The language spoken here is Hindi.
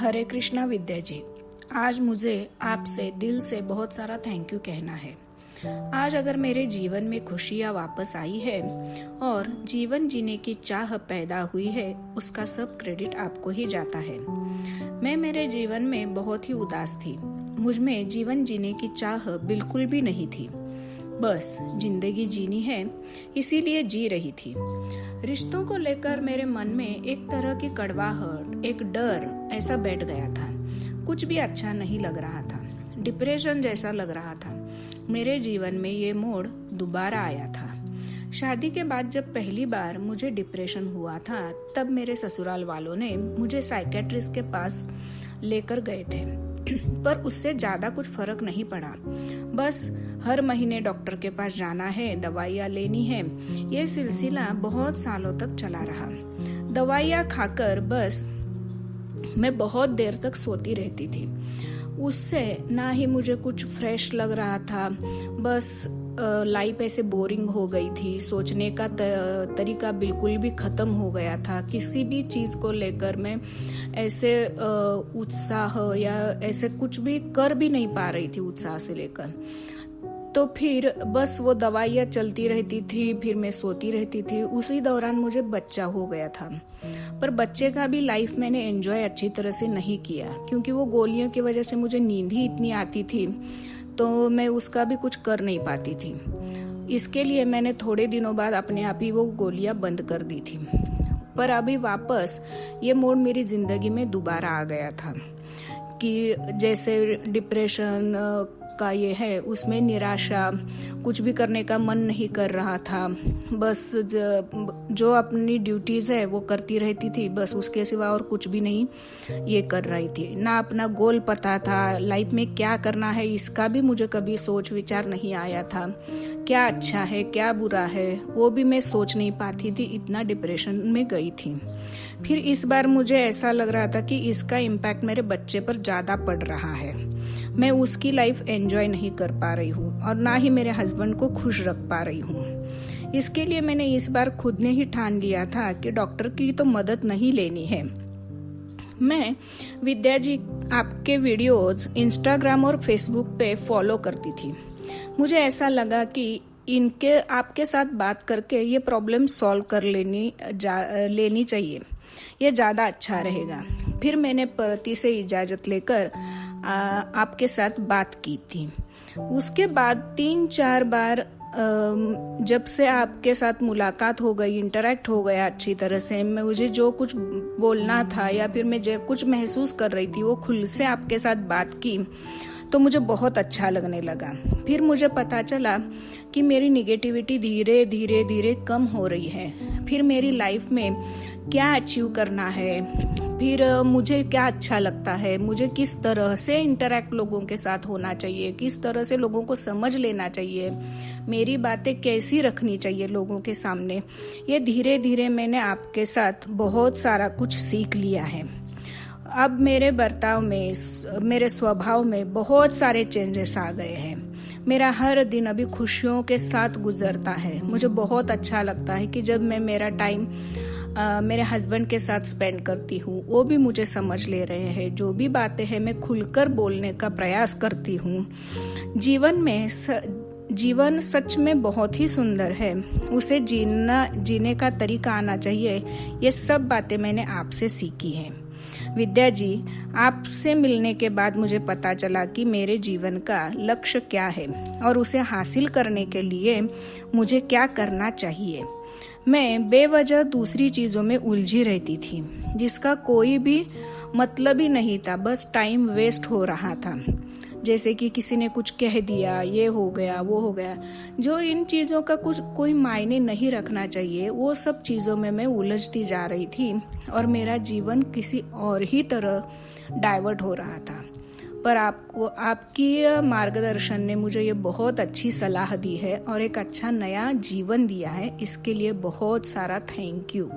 हरे कृष्णा विद्या जी। आज मुझे आपसे दिल से बहुत सारा थैंक यू कहना है। आज अगर मेरे जीवन में खुशियाँ वापस आई है और जीवन जीने की चाह पैदा हुई है, उसका सब क्रेडिट आपको ही जाता है। मैं मेरे जीवन में बहुत ही उदास थी। मुझ में जीवन जीने की चाह बिल्कुल भी नहीं थी। बस जिंदगी जीनी है, इसीलिए जी रही थी। रिश्तों को लेकर मेरे मन में एक तरह की कड़वाहट, एक डर ऐसा बैठ गया था। कुछ भी अच्छा नहीं लग रहा था, डिप्रेशन जैसा लग रहा था। मेरे जीवन में ये मोड़ दोबारा आया था। शादी के बाद जब पहली बार मुझे डिप्रेशन हुआ था, तब मेरे ससुराल वालों ने मुझे साइकेट्रिस्ट के पास लेकर गए थे, पर उससे ज्यादा कुछ फर्क नहीं पड़ा। बस हर महीने डॉक्टर के पास जाना है, दवाइयाँ लेनी है। ये सिलसिला बहुत सालों तक चला रहा। दवाइयाँ खाकर बस मैं बहुत देर तक सोती रहती थी। उससे ना ही मुझे कुछ फ्रेश लग रहा था। बस लाइफ ऐसे बोरिंग हो गई थी। सोचने का तरीका बिल्कुल भी खत्म हो गया था। किसी भी चीज को लेकर मैं ऐसे उत्साह या ऐसे कुछ भी कर भी नहीं पा रही थी उत्साह से लेकर। तो फिर बस वो दवाइयाँ चलती रहती थी, फिर मैं सोती रहती थी। उसी दौरान मुझे बच्चा हो गया था, पर बच्चे का भी लाइफ मैंने एंजॉय अच्छी तरह से नहीं किया, क्योंकि वो गोलियों की वजह से मुझे नींद ही इतनी आती थी, तो मैं उसका भी कुछ कर नहीं पाती थी। इसके लिए मैंने थोड़े दिनों बाद अपने आप ही वो गोलियां बंद कर दी थी। पर अभी वापस ये मोड़ मेरी जिंदगी में दोबारा आ गया था कि जैसे डिप्रेशन का ये है, उसमें निराशा, कुछ भी करने का मन नहीं कर रहा था। बस जो अपनी ड्यूटीज है वो करती रहती थी, बस उसके सिवा और कुछ भी नहीं ये कर रही थी। ना अपना गोल पता था, लाइफ में क्या करना है इसका भी मुझे कभी सोच विचार नहीं आया था। क्या अच्छा है, क्या बुरा है, वो भी मैं सोच नहीं पाती थी। इतना डिप्रेशन में गई थी। फिर इस बार मुझे ऐसा लग रहा था कि इसका इम्पैक्ट मेरे बच्चे पर ज्यादा पड़ रहा है। मैं उसकी लाइफ एंजॉय नहीं कर पा रही हूँ और ना ही मेरे हस्बैंड को खुश रख पा रही हूँ। इसके लिए मैंने इस बार खुद ने ही ठान लिया था कि डॉक्टर की तो मदद नहीं लेनी है। मैं विद्या जी आपके वीडियोज इंस्टाग्राम और फेसबुक पे फॉलो करती थी। मुझे ऐसा लगा कि इनके आपके साथ बात करके ये प्रॉब्लम सॉल्व कर लेनी चाहिए, ये ज्यादा अच्छा रहेगा। फिर मैंने पति से इजाजत लेकर आपके साथ बात की थी। उसके बाद 3-4 बार जब से आपके साथ मुलाकात हो गई, इंटरेक्ट हो गया अच्छी तरह से, मुझे जो कुछ बोलना था या फिर मैं जो कुछ महसूस कर रही थी वो खुल से आपके साथ बात की, तो मुझे बहुत अच्छा लगने लगा। फिर मुझे पता चला कि मेरी निगेटिविटी धीरे धीरे धीरे कम हो रही है। फिर मेरी लाइफ में क्या अचीव करना है, फिर मुझे क्या अच्छा लगता है, मुझे किस तरह से इंटरेक्ट लोगों के साथ होना चाहिए, किस तरह से लोगों को समझ लेना चाहिए, मेरी बातें कैसी रखनी चाहिए लोगों के सामने, ये धीरे धीरे मैंने आपके साथ बहुत सारा कुछ सीख लिया है। अब मेरे बर्ताव में, मेरे स्वभाव में बहुत सारे चेंजेस आ गए हैं। मेरा हर दिन अभी खुशियों के साथ गुजरता है। मुझे बहुत अच्छा लगता है कि जब मैं मेरा टाइम मेरे हस्बैंड के साथ स्पेंड करती हूँ, वो भी मुझे समझ ले रहे हैं। जो भी बातें हैं मैं खुलकर बोलने का प्रयास करती हूँ। जीवन सच में बहुत ही सुंदर है, उसे जीने का तरीका आना चाहिए। ये सब बातें मैंने आपसे सीखी हैं। विद्या जी, आपसे मिलने के बाद मुझे पता चला कि मेरे जीवन का लक्ष्य क्या है और उसे हासिल करने के लिए मुझे क्या करना चाहिए। मैं बेवजह दूसरी चीजों में उलझी रहती थी, जिसका कोई भी मतलब ही नहीं था। बस टाइम वेस्ट हो रहा था। जैसे कि किसी ने कुछ कह दिया, ये हो गया, वो हो गया, जो इन चीजों का कुछ कोई मायने नहीं रखना चाहिए, वो सब चीजों में मैं उलझती जा रही थी और मेरा जीवन किसी और ही तरह डाइवर्ट हो रहा था। पर आपकी मार्गदर्शन ने मुझे ये बहुत अच्छी सलाह दी है और एक अच्छा नया जीवन दिया है। इसके लिए बहुत सारा थैंक यू।